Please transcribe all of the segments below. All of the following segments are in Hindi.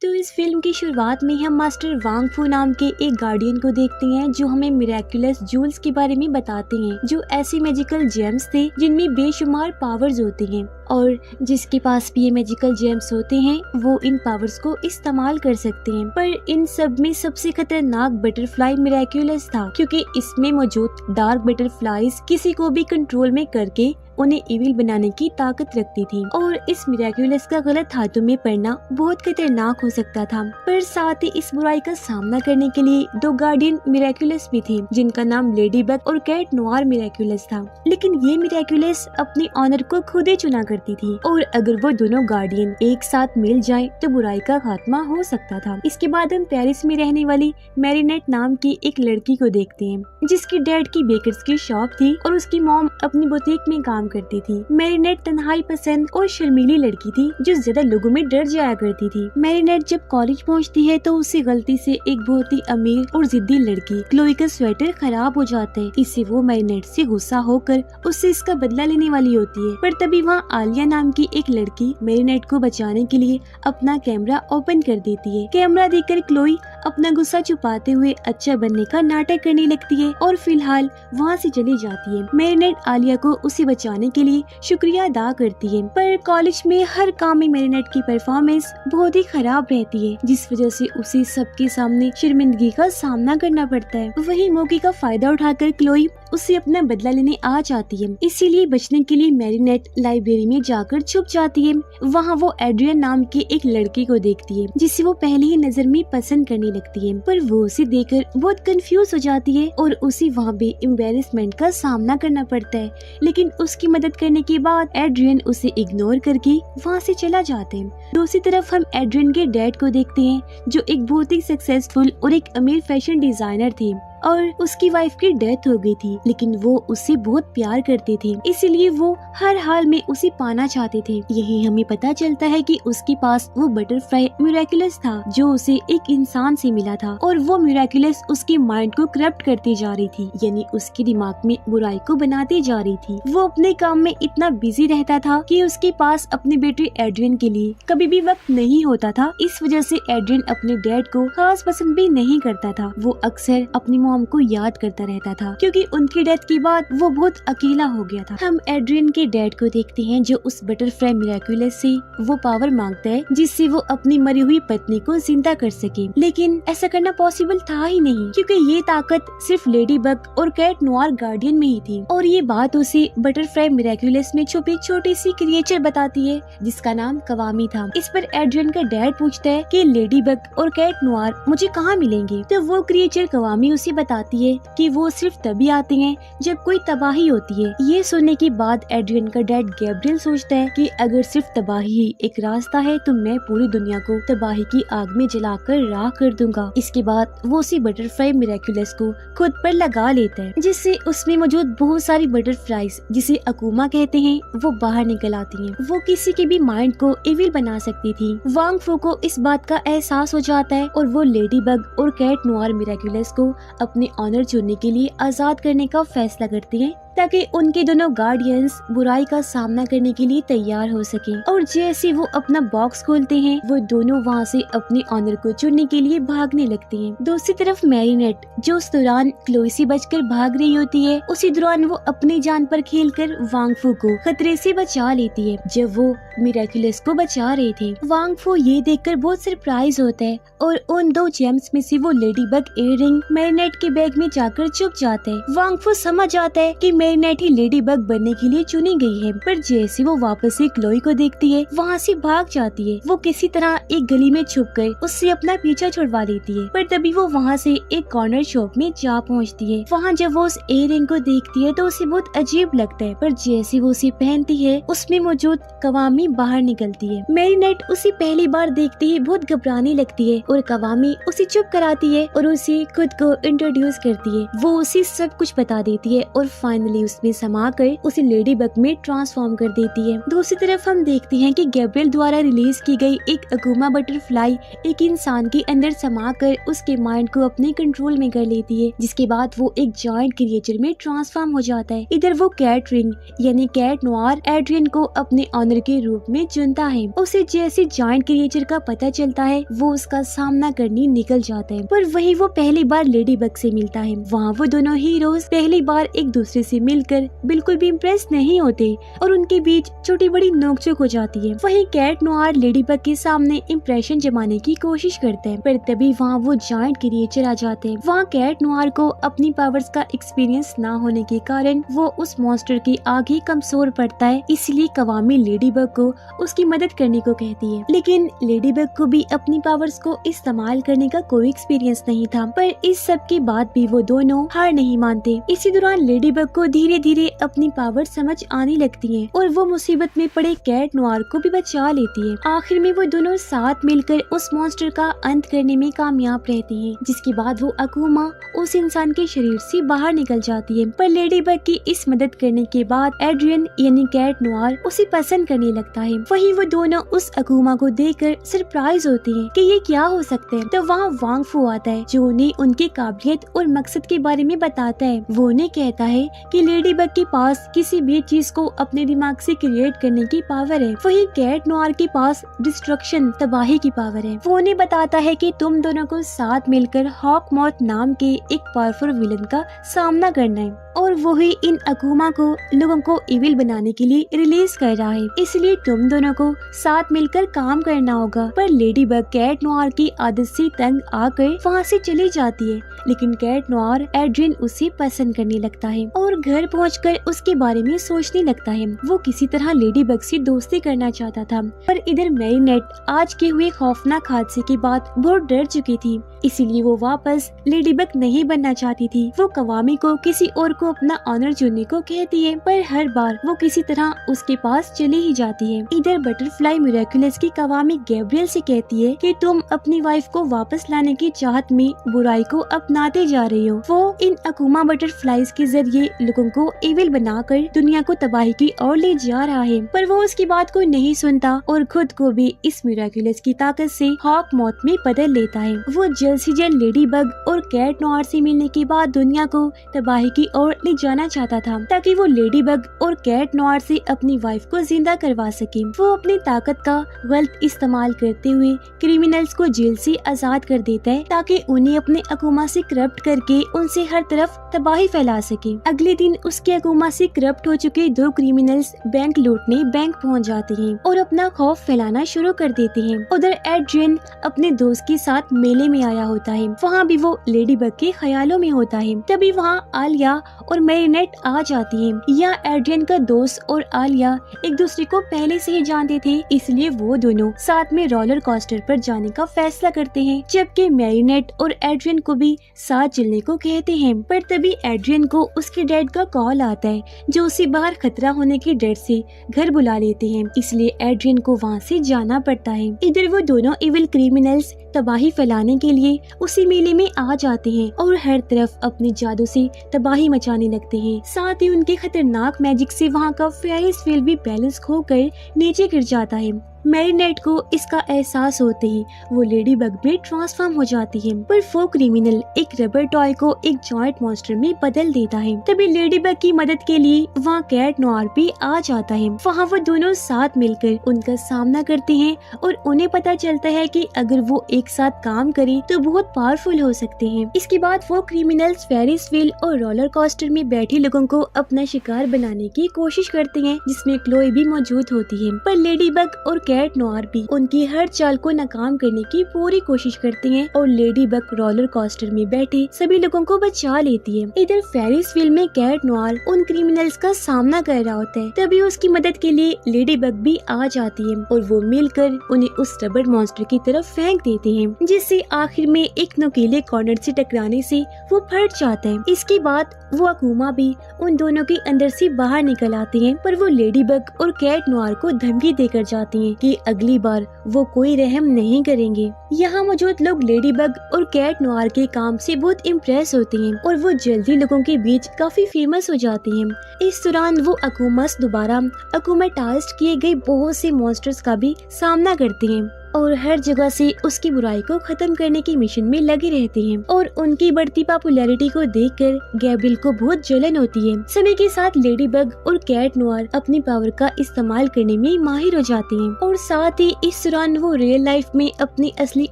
तो इस फिल्म की शुरुआत में हम मास्टर वांग फू नाम के एक गार्डियन को देखते हैं जो हमें मिरेकुलस जूल्स के बारे में बताते हैं, जो ऐसे मैजिकल जेम्स थे जिनमें बेशुमार पावर्स होती हैं और जिसके पास भी ये मैजिकल जेम्स होते हैं वो इन पावर्स को इस्तेमाल कर सकते हैं। पर इन सब में सबसे खतरनाक बटरफ्लाई मिरेकुलस था, क्योंकि इसमें मौजूद डार्क बटरफ्लाईज किसी को भी कंट्रोल में करके उन्हें इविल बनाने की ताकत रखती थी और इस मिरेकुलस का गलत हाथों में पड़ना बहुत खतरनाक हो सकता था। पर साथ ही इस बुराई का सामना करने के लिए दो गार्डियन मिरेकुलस भी थे, जिनका नाम लेडी बग और कैट नोआर मिरेकुलस था। लेकिन ये मिरेकुलस अपने ऑनर को खुद ही चुना करती थी और अगर वो दोनों गार्डियन एक साथ मिल जाएं तो बुराई का खात्मा हो सकता था। इसके बाद हम पेरिस में रहने वाली मैरीनेट नाम की एक लड़की को देखते हैं, जिसकी डैड की बेकर्स की शॉप थी और उसकी मॉम अपनी बुटीक में काम करती थी। मैरीनेट तन्हाई पसंद और शर्मीली लड़की थी जो ज्यादा लोगों में डर जाया करती थी। मैरीनेट जब कॉलेज पहुंचती है तो उसे गलती से एक बहुत ही अमीर और जिद्दी लड़की क्लोई का स्वेटर खराब हो जाता है। इससे वो मैरीनेट से गुस्सा होकर उससे इसका बदला लेने वाली होती है। पर तभी वहाँ आलिया नाम की एक लड़की मैरीनेट को बचाने के लिए अपना कैमरा ओपन कर देती है। कैमरा देखकर क्लोई अपना गुस्सा छुपाते हुए अच्छा बनने का नाटक करने लगती है और फिलहाल वहाँ से चली जाती है। मैरीनेट आलिया को उसे बचाने के लिए शुक्रिया अदा करती है, पर कॉलेज में हर काम में मैरीनेट की परफॉर्मेंस बहुत ही खराब रहती है, जिस वजह से उसे सबके सामने शर्मिंदगी का सामना करना पड़ता है। वही मौके का फायदा उठाकर क्लोई उससे अपना बदला लेने आ जाती है। इसीलिए बचने के लिए मैरीनेट लाइब्रेरी में जाकर छुप जाती है। वहाँ वो एड्रियन नाम के एक लड़के को देखती है जिसे वो पहली ही नजर में पसंद करने लगती है, पर वो उसे देखकर बहुत कंफ्यूज हो जाती है और उसे वहाँ भी एम्बैरेसमेंट का सामना करना पड़ता है। लेकिन उसकी मदद करने के बाद एड्रियन उसे इग्नोर करके वहाँ से चला जाते हैं। दूसरी तरफ हम एड्रियन के डैड को देखते हैं जो एक बहुत ही सक्सेसफुल और एक अमीर फैशन डिजाइनर थे और उसकी वाइफ की डेथ हो गई थी, लेकिन वो उससे बहुत प्यार करते थे, इसीलिए वो हर हाल में उसे पाना चाहते थे। यही हमें पता चलता है कि उसके पास वो बटरफ्लाई मिरेकुलस था जो उसे एक इंसान से मिला था और वो मिरेकुलस उसके माइंड को करप्ट करती जा रही थी, यानी उसके दिमाग में बुराई को बनाती जा रही थी। वो अपने काम में इतना बिजी रहता था कि उसके पास अपने बेटे एड्रियन के लिए कभी भी वक्त नहीं होता था। इस वजह से एड्रियन अपने डैड को खास पसंद भी नहीं करता था। वो अक्सर अपनी मॉम को याद करता रहता था क्योंकि उनकी डेथ के बाद वो बहुत अकेला हो गया था। हम एड्रियन के डैड को देखते हैं जो उस बटरफ्लाई मिरेकुलस से वो पावर मांगता है जिससे वो अपनी मरी हुई पत्नी को जिंदा कर सके, लेकिन ऐसा करना पॉसिबल था ही नहीं क्योंकि ये ताकत सिर्फ लेडी बग और कैट नोआर गार्डियन में ही थी। और ये बात उसे बटरफ्लाई मिरेकुलस में छुपी एक छोटी सी क्रिएचर बताती है जिसका नाम कवामी था। इस पर एड्रियन का डैड पूछता है कि लेडी बग और कैट नोआर मुझे कहाँ मिलेंगे, तो वो क्रिएचर कवामी उसे बताती है कि वो सिर्फ तभी आते हैं जब कोई तबाही होती है। ये सुनने के बाद एड्रियन का डैड गैब्रियल सोचता है कि अगर सिर्फ तबाही ही एक रास्ता है तो मैं पूरी दुनिया को तबाही की आग में जलाकर राख कर दूंगा। इसके बाद वो उसी बटरफ्लाई मिरेकुलस को खुद पर लगा लेता है जिससे उसमें मौजूद बहुत सारी बटरफ्लाईज जिसे अकूमा कहते हैं वो बाहर निकल आती हैं। वो किसी के भी माइंड को इविल बना सकती थी। वांग फू को इस बात का एहसास हो जाता है और वो लेडी बग और कैट नोआर मिरेकुलस को अपने ऑनर चुनने के लिए आजाद करने का फैसला करते हैं ताकि उनके दोनों गार्डियंस बुराई का सामना करने के लिए तैयार हो सके। और जैसे वो अपना बॉक्स खोलते हैं वो दोनों वहाँ से अपने ऑनर को चुनने के लिए भागने लगते हैं। दूसरी तरफ मैरीनेट जो उस दौरान क्लोई से बचकर भाग रही होती है, उसी दौरान वो अपनी जान पर खेलकर वांग फू को खतरे से बचा लेती है जब वो मिरेकुलस को बचा रहे थे। वांग फू ये देखकर बहुत सरप्राइज होता है और उन दो जेम्स में से वो लेडी बग इयररिंग मैरीनेट के बैग में जाकर छुप जाता है। वांग फू समझ आता है कि मैरीनेट ही लेडी बग बनने के लिए चुनी गई है, पर जैसे वो वापस से क्लोई को देखती है वहाँ से भाग जाती है। वो किसी तरह एक गली में छुपकर उससे अपना पीछा छुड़वा लेती है, पर तभी वो वहाँ से एक कॉर्नर शॉप में जा पहुँचती है। वहाँ जब वो उस इयररिंग को देखती है तो उसे बहुत अजीब लगता है, पर जैसे वो उसे पहनती है उसमें मौजूद कवामी बाहर निकलती है। मैरीनेट उसे पहली बार देखते ही बहुत घबराने लगती है और कवामी उसे चुप कराती है और उसे खुद को इंट्रोड्यूस करती है। वो उसे सब कुछ बता देती है और फाइनली फाइनली उसमें समा कर उसे लेडी बग में ट्रांसफॉर्म कर देती है। दूसरी तरफ हम देखते हैं कि गैब्रियल द्वारा रिलीज की गई एक अकूमा बटरफ्लाई एक इंसान के अंदर समा कर उसके माइंड को अपने कंट्रोल में कर लेती है, जिसके बाद वो एक जॉइंट क्रिएचर में ट्रांसफॉर्म हो जाता है। इधर वो कैट रिंग यानी कैट नोयर एड्रियन को अपने ऑनर के रूप में चुनता है। उसे जैसे जॉइंट क्रिएचर का पता चलता है वो उसका सामना करने निकल जाता है, पर वही वो पहली बार लेडी बग से मिलता है। वहाँ वो दोनों हीरोज पहली बार एक दूसरे से मिलकर बिल्कुल भी इम्प्रेस नहीं होते और उनके बीच छोटी बड़ी नोकझोंक हो जाती है। वहीं कैट नोयर लेडी बग के सामने इम्प्रेशन जमाने की कोशिश करते हैं, पर तभी वहाँ वो जॉइंट क्रिएचर आ जाते हैं। वहाँ कैट नोयर को अपनी पावर्स का एक्सपीरियंस ना होने के कारण वो उस मॉन्स्टर के आगे कमजोर पड़ता है, इसलिए कवामी लेडी बग को उसकी मदद करने को कहती है। लेकिन लेडी बग को भी अपनी पावर्स को इस्तेमाल करने का कोई एक्सपीरियंस नहीं था, पर इस सब के बाद भी वो दोनों हार नहीं मानते। इसी दौरान लेडी बग को धीरे धीरे अपनी पावर समझ आने लगती है और वो मुसीबत में पड़े कैट नोयर को भी बचा लेती है। आखिर में वो दोनों साथ मिलकर उस मॉन्स्टर का अंत करने में कामयाब रहते हैं, जिसके बाद वो अकूमा उस इंसान के शरीर से बाहर निकल जाती है। पर लेडी बग की इस मदद करने के बाद एड्रियन यानी कैट नोयर उसे पसंद करने लगता है। वहीं वो दोनों उस अकूमा को देखकर सरप्राइज होते हैं कि ये क्या हो सकता है। तो वहाँ वांग फू आता है जो उन्हें उनके काबिलियत और मकसद के बारे में बताता है। वो उन्हें कहता है कि लेडी बग के पास किसी भी चीज को अपने दिमाग से क्रिएट करने की पावर है, वहीं कैट नोयर के पास डिस्ट्रक्शन तबाही की पावर है। वो उन्हें बताता है कि तुम दोनों को साथ मिलकर हॉक मॉथ नाम के एक पावरफुल विलन का सामना करना है और वो ही इन अकूमा को लोगों को इविल बनाने के लिए रिलीज कर रहा है, इसलिए तुम दोनों को साथ मिलकर काम करना होगा। पर लेडी बग कैट नोयर की आदत से तंग आकर वहाँ से चली जाती है, लेकिन कैट नोयर एड्रियन उसे पसंद करने लगता है और घर पहुंचकर उसके बारे में सोचने लगता है। वो किसी तरह लेडी बग से दोस्ती करना चाहता था, पर इधर मैरीनेट आज के हुए खौफनाक हादसे के बाद बहुत डर चुकी थी, इसीलिए वो वापस लेडी बग नहीं बनना चाहती थी। वो कवामी को किसी और को अपना ऑनर चुनने को कहती है, पर हर बार वो किसी तरह उसके पास चली ही जाती है। इधर बटरफ्लाई मिरेकुलस की कवामी गैब्रियल से कहती है कि तुम अपनी वाइफ को वापस लाने की चाहत में बुराई को अपनाते जा रही हो। वो इन अकूमा बटरफ्लाईज के जरिए लोगों को इविल बनाकर दुनिया को तबाही की ओर ले जा रहा है, पर वो उसकी बात को नहीं सुनता और खुद को भी इस मिरेकुलस की ताकत से हॉक मॉथ में बदल लेता है। वो जल्द से जल्द लेडी बग और कैट नोयर से मिलने के बाद दुनिया को तबाही की ओर ले जाना चाहता था, ताकि वो लेडी बग और कैट नोयर से अपनी वाइफ को जिंदा करवा सके। वो अपनी ताकत का गलत इस्तेमाल करते हुए क्रिमिनल्स को जेल से आजाद कर देता है, ताकि उन्हें अपने अकूमा से करप्ट करके उनसे हर तरफ तबाही फैला सके। अगले दिन उसके अकूमा से करप्ट हो चुके दो क्रिमिनल्स बैंक लूटने बैंक पहुंच जाते हैं और अपना खौफ फैलाना शुरू कर देते हैं। उधर एड्रियन अपने दोस्त के साथ मेले में आया होता है, वहाँ भी वो लेडी बग के ख्यालों में होता है। तभी वहाँ आलिया और मैरीनेट आ जाती है। यहाँ एड्रियन का दोस्त और आलिया एक दूसरे को पहले से ही जानते थे, इसलिए वो दोनों साथ में रोलर कोस्टर पर जाने का फैसला करते हैं, जबकि मैरीनेट और एड्रियन को भी साथ चलने को कहते हैं। पर तभी एड्रियन को उसके डैड का कॉल आता है, जो उसे बाहर खतरा होने के डर से घर बुला लेते हैं, इसलिए एड्रियन को वहाँ से जाना पड़ता है। इधर वो दोनों इविल क्रिमिनल्स तबाही फैलाने के लिए उसी मेले में आ जाते हैं और हर तरफ अपने जादू से तबाही मचाने लगते हैं। साथ ही उनके खतरनाक मैजिक से वहाँ का फेरिस व्हील भी बैलेंस खोकर नीचे गिर जाता है। मैरीनेट को इसका एहसास होते ही वो लेडी बग में ट्रांसफॉर्म हो जाती है, पर वो क्रिमिनल एक रबर टॉय को एक जॉइंट मॉन्स्टर में बदल देता है। तभी लेडी बग की मदद के लिए वहाँ कैट नोयर भी आ जाता है। वहाँ वो दोनों साथ मिलकर उनका सामना करते हैं और उन्हें पता चलता है कि अगर वो एक साथ काम करें तो बहुत पावरफुल हो सकते हैं। इसके बाद वो क्रिमिनल्स फेरिस व्हील और रोलर कोस्टर में बैठे लोगों को अपना शिकार बनाने की कोशिश करते हैं, जिसमें क्लोई भी मौजूद होती है। पर लेडी बग और कैट नोयर भी उनकी हर चाल को नाकाम करने की पूरी कोशिश करते हैं और लेडी बग रोलर कोस्टर में बैठे सभी लोगों को बचा लेती है। इधर फेरिस व्हील में कैट नोयर उन क्रिमिनल्स का सामना कर रहा होता है, तभी उसकी मदद के लिए लेडी बग भी आ जाती है और वो मिलकर उन्हें उस रबर मॉन्स्टर की तरफ फेंक देते हैं, जिससे आखिर में एक नुकीले कॉर्नर से टकराने से वो फट जाता है। इसके बाद वो अकूमा भी उन दोनों के अंदर से बाहर निकल आते हैं, पर वो लेडी बग और कैट नोयर को धमकी देकर जाती हैं कि अगली बार वो कोई रहम नहीं करेंगे। यहाँ मौजूद लोग लेडी बग और कैट नोयर के काम से बहुत इम्प्रेस होते हैं और वो जल्दी लोगों के बीच काफी फेमस हो जाते हैं। इस दौरान वो अकूमस दोबारा अकूमेटाइज्ड किए गए बहुत से मॉन्स्टर्स का भी सामना करते हैं और हर जगह से उसकी बुराई को खत्म करने के मिशन में लगे रहते हैं। और उनकी बढ़ती पॉपुलैरिटी को देखकर गैब्रियल को बहुत जलन होती है। समय के साथ लेडी बग और कैट नोयर अपनी पावर का इस्तेमाल करने में माहिर हो जाते हैं और साथ ही इस दौरान वो रियल लाइफ में अपनी असली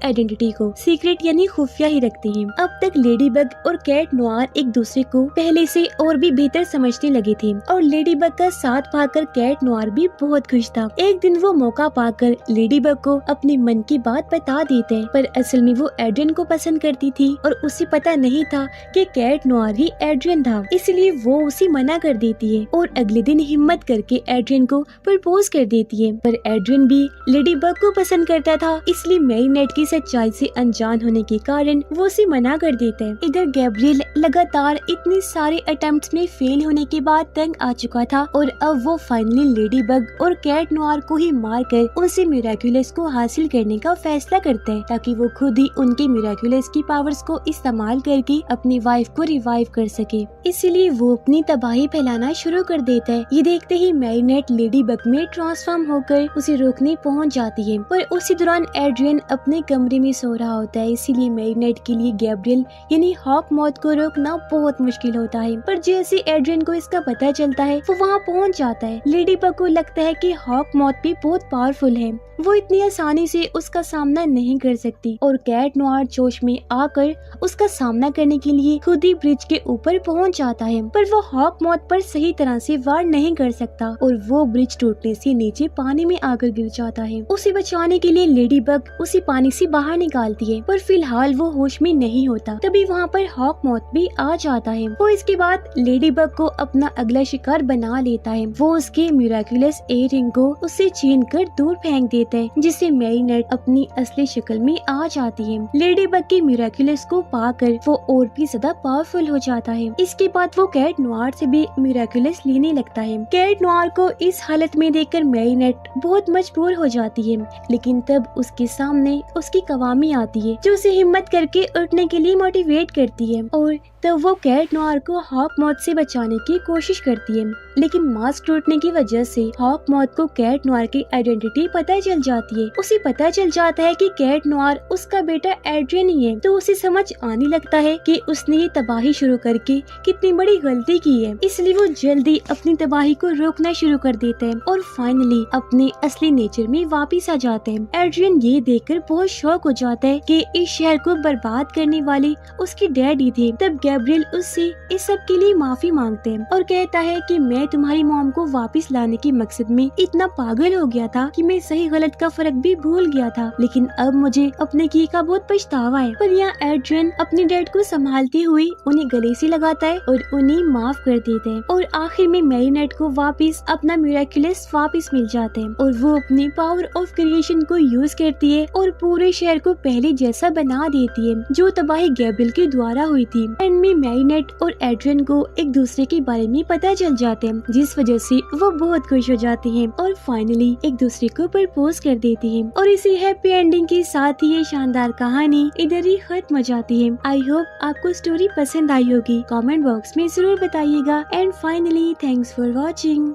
आइडेंटिटी को सीक्रेट यानी खुफिया ही रखते हैं। अब तक लेडी बग और कैट नोयर एक दूसरे को पहले से और भी बेहतर समझने लगे थे और लेडी बग का साथ पाकर कैट नोयर भी बहुत खुश था। एक दिन वो मौका पाकर लेडी बग को अपने मन की बात बता देते हैं, पर असल में वो एड्रियन को पसंद करती थी और उसे पता नहीं था कि कैट नोयर ही एड्रियन था, इसलिए वो उसे मना कर देती है और अगले दिन हिम्मत करके एड्रियन को प्रपोज कर देती है। पर एड्रियन भी लेडी बग को पसंद करता था, इसलिए मैरीनेट की सच्चाई से अनजान होने के कारण वो उसे मना कर देता है। इधर गैब्रियल लगातार इतने सारे अटेम्प्ट्स में फेल होने के बाद तंग आ चुका था और अब वो फाइनली लेडी बग और कैट नोयर को ही मारकर उनसे मिरेकुलस को हासिल करने का फैसला करता है ताकि वो खुद ही उनके मिरेकुलस की पावर्स को इस्तेमाल करके अपनी वाइफ को रिवाइव कर सके। इसीलिए वो अपनी तबाही फैलाना शुरू कर देता है। ये देखते ही मैरीनेट लेडी बग में ट्रांसफॉर्म होकर उसे रोकने पहुंच जाती है, पर उसी दौरान एड्रियन अपने कमरे में सो रहा होता है। इसीलिए मैरीनेट के लिए गैब्रियल यानी हॉकमॉथ को रोकना बहुत मुश्किल होता है। पर जैसे एड्रियन को इसका पता चलता है वो वहाँ पहुँच जाता है। लेडी बग को लगता है कि हॉकमॉथ भी बहुत पावरफुल है, वो इतनी आसानी से उसका सामना नहीं कर सकती और कैट नोयर जोश में आकर उसका सामना करने के लिए खुद ही ब्रिज के ऊपर पहुंच जाता है, पर वो हॉकमॉथ पर सही तरह से वार नहीं कर सकता और वो ब्रिज टूटने से नीचे पानी में आकर गिर जाता है। उसे बचाने के लिए लेडी बग उसे पानी से बाहर निकालती है, पर फिलहाल वो होश में नहीं होता। तभी वहाँ पर हॉकमॉथ भी आ जाता है। वो इसके बाद लेडी बग को अपना अगला शिकार बना लेता है। वो उसके मिरेकुलस इयररिंग को उससे छीन कर दूर फेंक देता है, जिससे मैरीनेट अपनी असली शक्ल में आ जाती है। लेडी बग के मिरेकुलस को पाकर वो और भी ज्यादा पावरफुल हो जाता है। इसके बाद वो कैट नोयर से भी मिरेकुलस लेने लगता है। कैट नोयर को इस हालत में देखकर मैरीनेट बहुत मजबूर हो जाती है, लेकिन तब उसके सामने उसकी कवामी आती है जो उसे हिम्मत करके उठने के लिए मोटिवेट करती है और तब वो कैट नोयर को हॉकमॉथ से बचाने की कोशिश करती है। लेकिन मास्क टूटने की वजह से हॉकमॉथ को कैट नोयर की आइडेंटिटी पता चल जाती है। उसे पता चल जाता है कि कैट नोयर उसका बेटा एड्रियन ही है, तो उसे समझ आने लगता है कि उसने ये तबाही शुरू करके कितनी बड़ी गलती की है। इसलिए वो जल्दी अपनी तबाही को रोकना शुरू कर देता है और फाइनली अपने असली नेचर में वापिस आ जाते हैं। एड्रियन ये देखकर बहुत शॉक हो जाता है कि इस शहर को बर्बाद करने वाले उसके डैडी थे। तब गैब्रियल उससे इस सब के लिए माफी मांगते हैं और कहता है कि मैं तुम्हारी मॉम को वापस लाने के मकसद में इतना पागल हो गया था कि मैं सही गलत का फर्क भी भूल गया था, लेकिन अब मुझे अपने की का बहुत पछतावा है। पर यहाँ एड्रियन अपने डैड को संभालते हुए उन्हें गले से लगाता है और उन्हें माफ कर देते हैं और आखिर में मैरीनेट को वापस अपना मिरेकुलस वापस मिल जाते हैं और वो अपनी पावर ऑफ क्रिएशन को यूज करती है और पूरे शहर को पहले जैसा बना देती है जो तबाही गैब्रियल के द्वारा हुई थी। एंड में मैरीनेट और एड्रियन को एक दूसरे के बारे में पता चल जाते हैं, जिस वजह से वो बहुत खुश हो जाते हैं और फाइनली एक दूसरे को प्रपोज कर देती हैं। और इसी हैप्पी एंडिंग के साथ ही ये शानदार कहानी इधर ही खत्म हो जाती है। आई होप आपको स्टोरी पसंद आई होगी। कमेंट बॉक्स में जरूर बताइएगा। And finally thanks for watching.